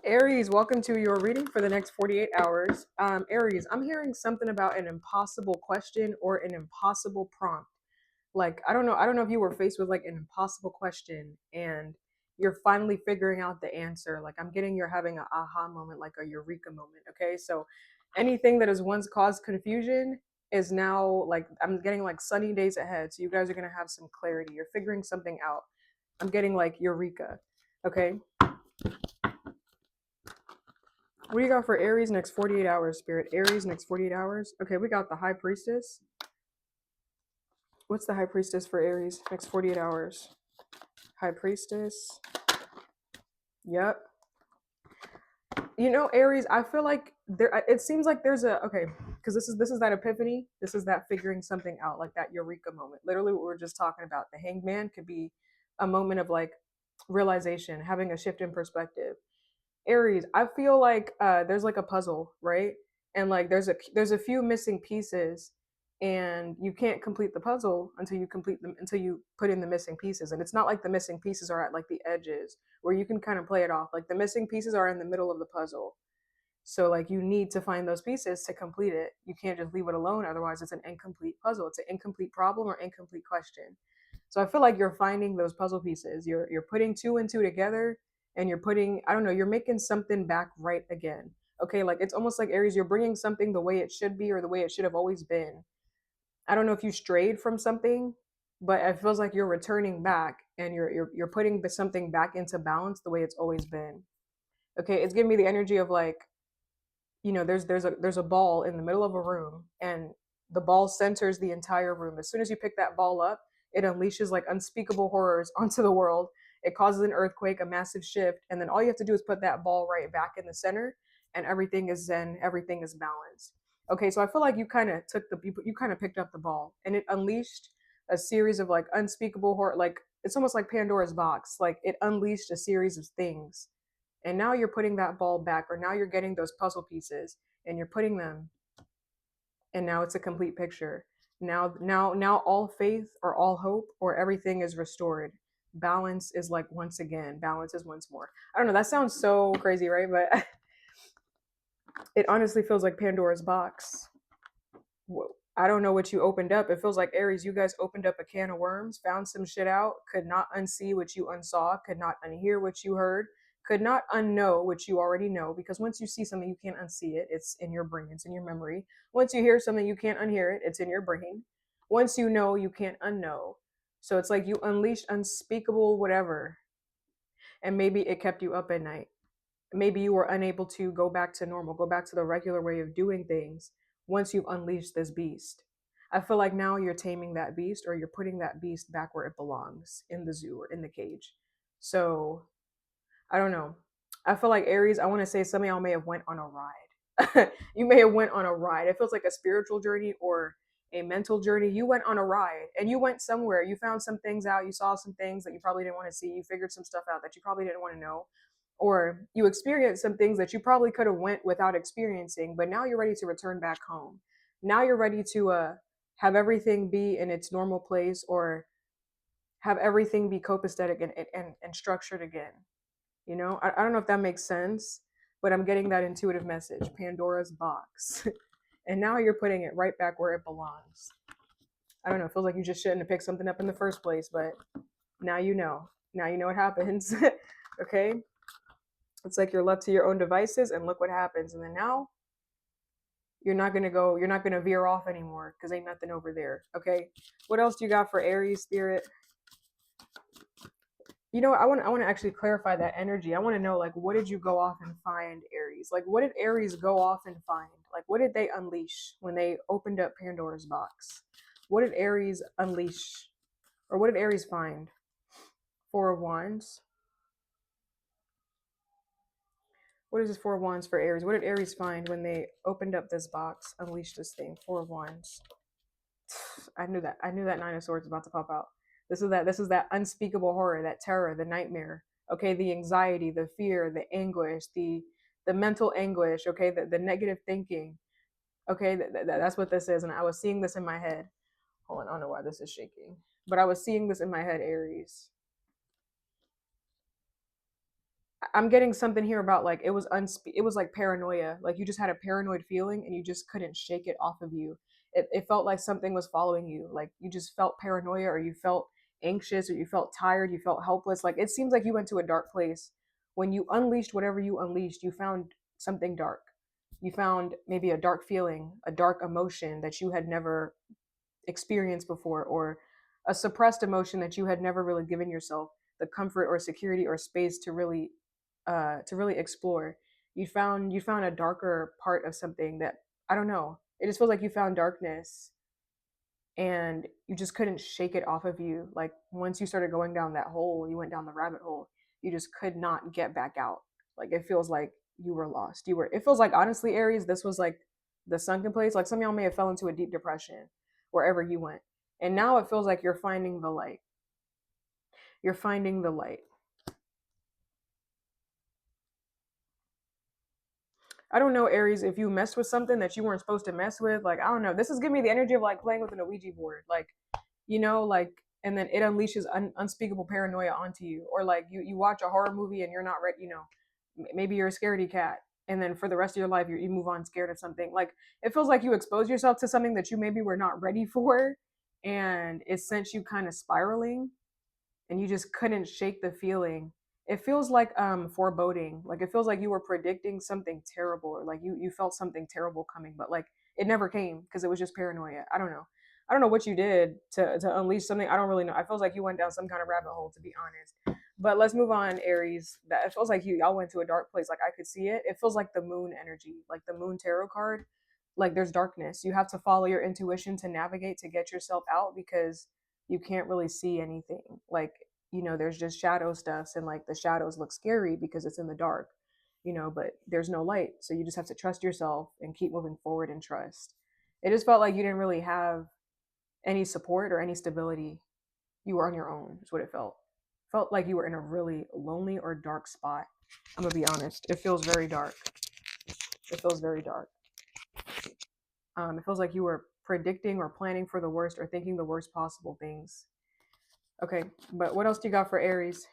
Aries, welcome to your reading for the next 48 hours. Aries, I'm hearing something about an impossible question or an impossible prompt. Like, I don't know if you were faced with like an impossible question and you're finally figuring out the answer. Like, I'm getting you're having an aha moment, like a eureka moment. Okay. So anything that has once caused confusion is now like, I'm getting like sunny days ahead. So you guys are going to have some clarity. You're figuring something out. I'm getting like eureka. Okay. What do you got for Aries next 48 hours, Spirit? Aries next 48 hours. Okay, we got the High Priestess. What's the High Priestess for Aries next 48 hours? High Priestess. Yep. You know, Aries, I feel like there it seems like there's a okay, because this is that epiphany. This is that figuring something out, like that eureka moment. Literally what we were just talking about. The hangman could be a moment of like realization, having a shift in perspective. Aries, I feel like there's like a puzzle, right? And like there's a few missing pieces, and you can't complete the puzzle until you complete them until you put in the missing pieces. And it's not like the missing pieces are at like the edges where you can kind of play it off. Like the missing pieces are in the middle of the puzzle. So like you need to find those pieces to complete it. You can't just leave it alone, otherwise it's an incomplete puzzle. It's an incomplete problem or incomplete question. So I feel like you're finding those puzzle pieces. You're putting two and two together, and you're putting, I don't know, you're making something back right again. Okay, like it's almost like Aries, you're bringing something the way it should be or the way it should have always been. I don't know if you strayed from something, but it feels like you're returning back and you're putting something back into balance the way it's always been. Okay, it's giving me the energy of like, there's a ball in the middle of a room, and the ball centers the entire room. As soon as you pick that ball up, it unleashes like unspeakable horrors onto the world. It causes an earthquake, a massive shift, and then all you have to do is put that ball right back in the center, and everything is zen, everything is balanced. Okay, so I feel like you kind of you kind of picked up the ball, and it unleashed a series of like unspeakable horror. Like it's almost like Pandora's box. Like it unleashed a series of things, and now you're putting that ball back, or now you're getting those puzzle pieces and you're putting them, and now it's a complete picture. Now all faith or all hope or everything is restored. Balance is like once again, balance is once more. I don't know, that sounds so crazy, right? But it honestly feels like Pandora's box. I don't know what you opened up. It feels like Aries, you guys opened up a can of worms, found some shit out, could not unsee what you unsaw, could not unhear what you heard, could not unknow what you already know. Because once you see something, you can't unsee it. It's in your brain, it's in your memory. Once you hear something, you can't unhear it. It's in your brain. Once you know, you can't unknow. So it's like you unleashed unspeakable whatever, and maybe it kept you up at night. Maybe you were unable to go back to normal, go back to the regular way of doing things once you've unleashed this beast. I feel like now you're taming that beast, or you're putting that beast back where it belongs, in the zoo or in the cage. So I don't know. I feel like Aries, I want to say some of y'all may have went on a ride. You may have went on a ride. It feels like a spiritual journey or a mental journey. You went on a ride and you went somewhere. You found some things out. You saw some things that you probably didn't want to see. You figured some stuff out that you probably didn't want to know, or you experienced some things that you probably could have went without experiencing, but now you're ready to return back home. Now you're ready to have everything be in its normal place, or have everything be copacetic and structured again. I don't know if that makes sense, but I'm getting that intuitive message, Pandora's box. And now you're putting it right back where it belongs. I don't know, it feels like you just shouldn't have picked something up in the first place, but now you know. Now you know what happens. Okay? It's like you're left to your own devices, and look what happens. And then now you're not gonna veer off anymore, because ain't nothing over there. Okay? What else do you got for Aries, Spirit? I want to actually clarify that energy. I want to know, like, what did you go off and find, Aries? Like, what did Aries go off and find? Like, what did they unleash when they opened up Pandora's box? What did Aries unleash, or what did Aries find? Four of Wands. What is this Four of Wands for Aries? What did Aries find when they opened up this box, unleashed this thing? Four of Wands. I knew that. I knew that Nine of Swords was about to pop out. This is that unspeakable horror, that terror, the nightmare. Okay, the anxiety, the fear, the anguish, the mental anguish. Okay, the negative thinking. Okay, that's what this is. And I was seeing this in my head. Hold on, I don't know why this is shaking, but I was seeing this in my head, Aries. I'm getting something here about like it was like paranoia. Like you just had a paranoid feeling and you just couldn't shake it off of you. It felt like something was following you. Like you just felt paranoia or you felt anxious or you felt tired, you felt helpless. Like it seems like you went to a dark place. When you unleashed whatever you unleashed, you found something dark. You found maybe a dark feeling, a dark emotion that you had never experienced before, or a suppressed emotion that you had never really given yourself the comfort or security or space to really explore. You found a darker part of something that, I don't know, it just feels like you found darkness and you just couldn't shake it off of you. Like once you started going down that hole, you went down the rabbit hole, you just could not get back out. Like it feels like you were lost. You were, it feels like, honestly, Aries, this was like the sunken place. Like some of y'all may have fell into a deep depression wherever you went. And now it feels like you're finding the light. You're finding the light. I don't know, Aries, if you messed with something that you weren't supposed to mess with. Like, I don't know. This is giving me the energy of like playing with an Ouija board. Like, like, and then it unleashes unspeakable paranoia onto you. Or like you watch a horror movie and you're not ready, maybe you're a scaredy cat. And then for the rest of your life, you move on scared of something. Like, it feels like you expose yourself to something that you maybe were not ready for. And it sent you kind of spiraling and you just couldn't shake the feeling. It feels like foreboding. Like it feels like you were predicting something terrible, or like you felt something terrible coming, but like it never came because it was just paranoia. I don't know. I don't know what you did to unleash something. I don't really know. I feels like you went down some kind of rabbit hole, to be honest. But let's move on, Aries. That it feels like y'all went to a dark place. Like I could see it. It feels like the moon energy, like the moon tarot card. Like there's darkness. You have to follow your intuition to navigate to get yourself out because you can't really see anything. Like, there's just shadow stuffs and like the shadows look scary because it's in the dark, but there's no light. So you just have to trust yourself and keep moving forward and trust. It just felt like you didn't really have any support or any stability. You were on your own, is what it felt. Felt like you were in a really lonely or dark spot. I'm gonna be honest. It feels very dark. It feels very dark. It feels like you were predicting or planning for the worst or thinking the worst possible things. Okay, but what else do you got for Aries?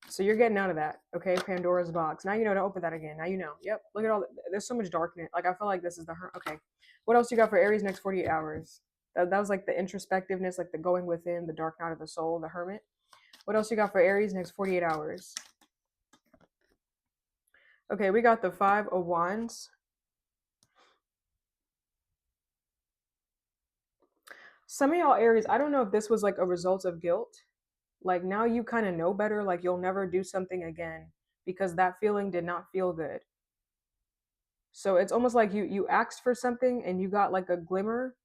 So you're getting out of that, okay? Pandora's box. Now you know to open that again. Now you know. Yep. Look at all. There's so much darkness. Like I feel like this is the okay. What else you got for Aries next 48 hours? That was like the introspectiveness, like the going within, the dark night of the soul, the hermit. What else you got for Aries next 48 hours? Okay, we got the 5 of Wands. Some of y'all Aries, I don't know if this was like a result of guilt. Like now you kind of know better, like you'll never do something again because that feeling did not feel good. So it's almost like you asked for something and you got like a glimmer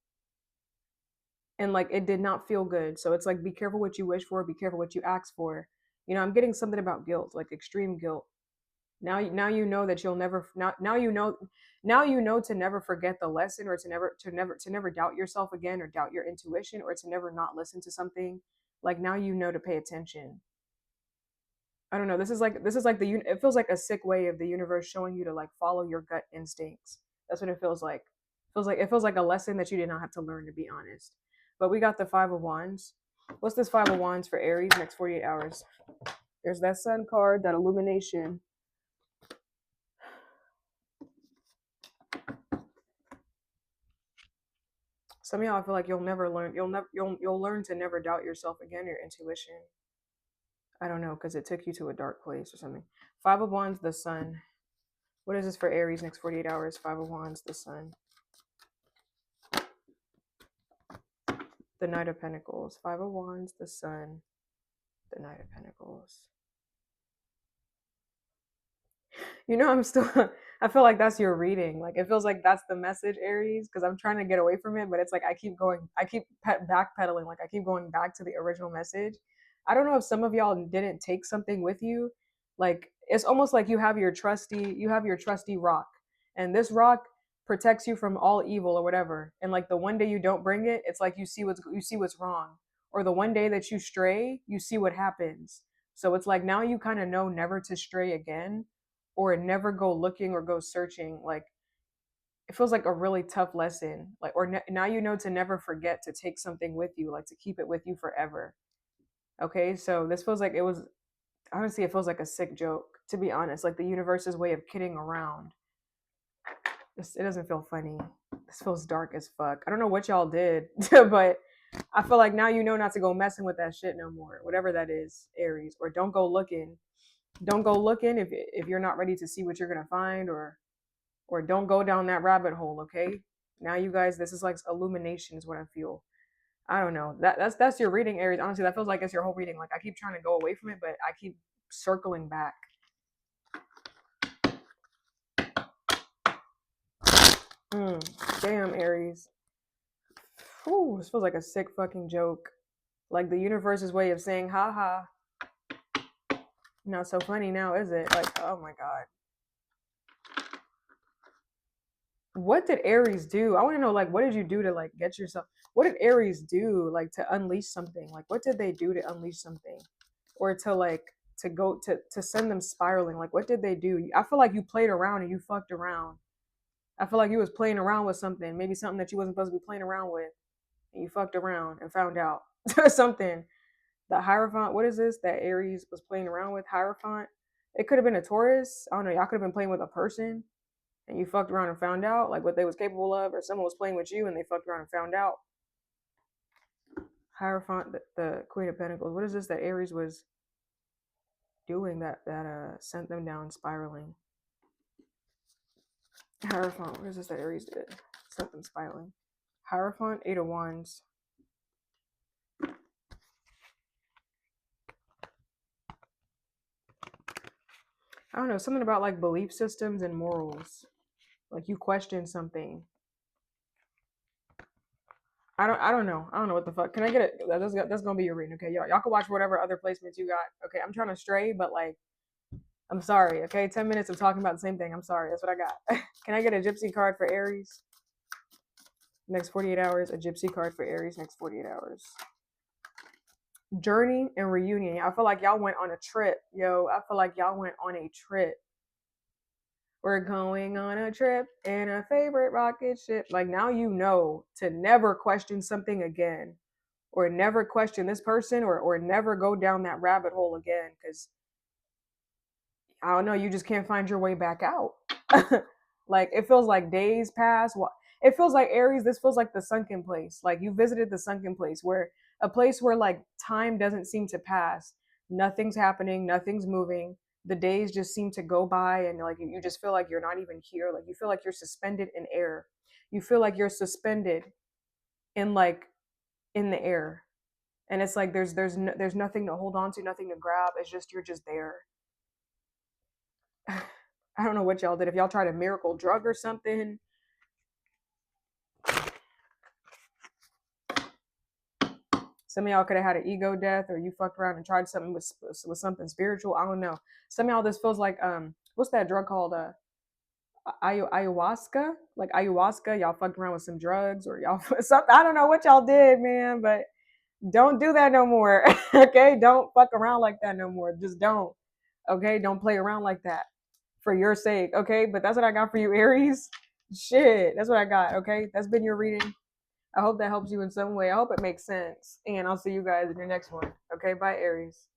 and like it did not feel good. So it's like be careful what you wish for, be careful what you ask for. I'm getting something about guilt, like extreme guilt. Now you know that you'll never now you know to never forget the lesson, or to never doubt yourself again, or doubt your intuition, or to never not listen to something. Like now you know to pay attention. I don't know. This is like it feels like a sick way of the universe showing you to like follow your gut instincts. That's what it feels like. It feels like a lesson that you did not have to learn, to be honest. But we got the 5 of Wands. What's this 5 of Wands for Aries next 48 hours? There's that sun card, that illumination. Some of y'all, I feel like you'll never learn. You'll learn to never doubt yourself again, your intuition. I don't know, because it took you to a dark place or something. 5 of Wands, the sun. What is this for Aries next 48 hours? 5 of Wands, the sun. The Knight of Pentacles. 5 of Wands, the sun. The Knight of Pentacles. I'm still, I feel like that's your reading. Like, it feels like that's the message, Aries, because I'm trying to get away from it, but it's like I keep backpedaling. Like, I keep going back to the original message. I don't know if some of y'all didn't take something with you. Like, it's almost like you have your trusty rock, and this rock protects you from all evil or whatever. And like the one day you don't bring it, it's like you see what's wrong. Or the one day that you stray, you see what happens. So it's like now you kind of know never to stray again, or never go looking or go searching. Like it feels like a really tough lesson. Like, or now you know to never forget to take something with you, like to keep it with you forever. Okay, so this feels like Honestly, it feels like a sick joke, to be honest. Like the universe's way of kidding around. It doesn't feel funny. This feels dark as fuck. I don't know what y'all did, but I feel like now you know not to go messing with that shit no more. Whatever that is, Aries. Or don't go looking. Don't go looking if you're not ready to see what you're gonna find, or don't go down that rabbit hole, okay? Now you guys, this is like illumination is what I feel. I don't know. That's your reading, Aries. Honestly, that feels like it's your whole reading. Like I keep trying to go away from it, but I keep circling back. Damn, Aries. Whew, this feels like a sick fucking joke. Like the universe's way of saying, ha ha. Not so funny now, is it? Like, oh my god. What did Aries do? I want to know, like, what did you do to like get yourself? What did Aries do, like, to unleash something? Like, what did they do to unleash something, or to like to go to send them spiraling? Like, what did they do? I feel like you played around and you fucked around. I feel like you was playing around with something, maybe something that you wasn't supposed to be playing around with, and you fucked around and found out something. The Hierophant, what is this that Aries was playing around with? Hierophant. It could have been a Taurus. I don't know. Y'all could have been playing with a person and you fucked around and found out like what they was capable of, or someone was playing with you and they fucked around and found out. Hierophant, the Queen of Pentacles. What is this that Aries was doing that sent them down spiraling? Hierophant, what is this that Aries did? Sent them spiraling. Hierophant, Eight of Wands. I don't know, something about like belief systems and morals. Like you question something. I don't know. I don't know what the fuck. Can I get it? That's gonna be your reading, okay? Y'all can watch whatever other placements you got. Okay, I'm trying to stray, but like I'm sorry, okay? 10 minutes of talking about the same thing. I'm sorry. That's what I got. Can I get a gypsy card for Aries? Next 48 hours, a gypsy card for Aries next 48 hours. Journey and reunion. I feel like y'all went on a trip, yo. I feel like y'all went on a trip. We're going on a trip in a favorite rocket ship. Like now you know to never question something again, or never question this person, or never go down that rabbit hole again, because I don't know, you just can't find your way back out. Like it feels like days pass. It feels like Aries, this feels like the sunken place. Like you visited the sunken place, where a place where like time doesn't seem to pass. Nothing's happening, nothing's moving. The days just seem to go by, and like you just feel like you're not even here. Like you feel like you're suspended in air. You feel like you're suspended in like in the air. And it's like there's nothing to hold on to, nothing to grab. It's just you're just there. I don't know what y'all did. If y'all tried a miracle drug or something. Some of y'all could have had an ego death, or you fucked around and tried something with something spiritual. I don't know. Some of y'all, this feels like what's that drug called? Ayahuasca. Like ayahuasca. Y'all fucked around with some drugs, or y'all something. I don't know what y'all did, man. But don't do that no more. Okay, don't fuck around like that no more. Just don't. Okay, don't play around like that. For your sake, okay? But that's what I got for you, Aries. Shit, that's what I got, okay? That's been your reading. I hope that helps you in some way. I hope it makes sense. And I'll see you guys in your next one. Okay, bye, Aries.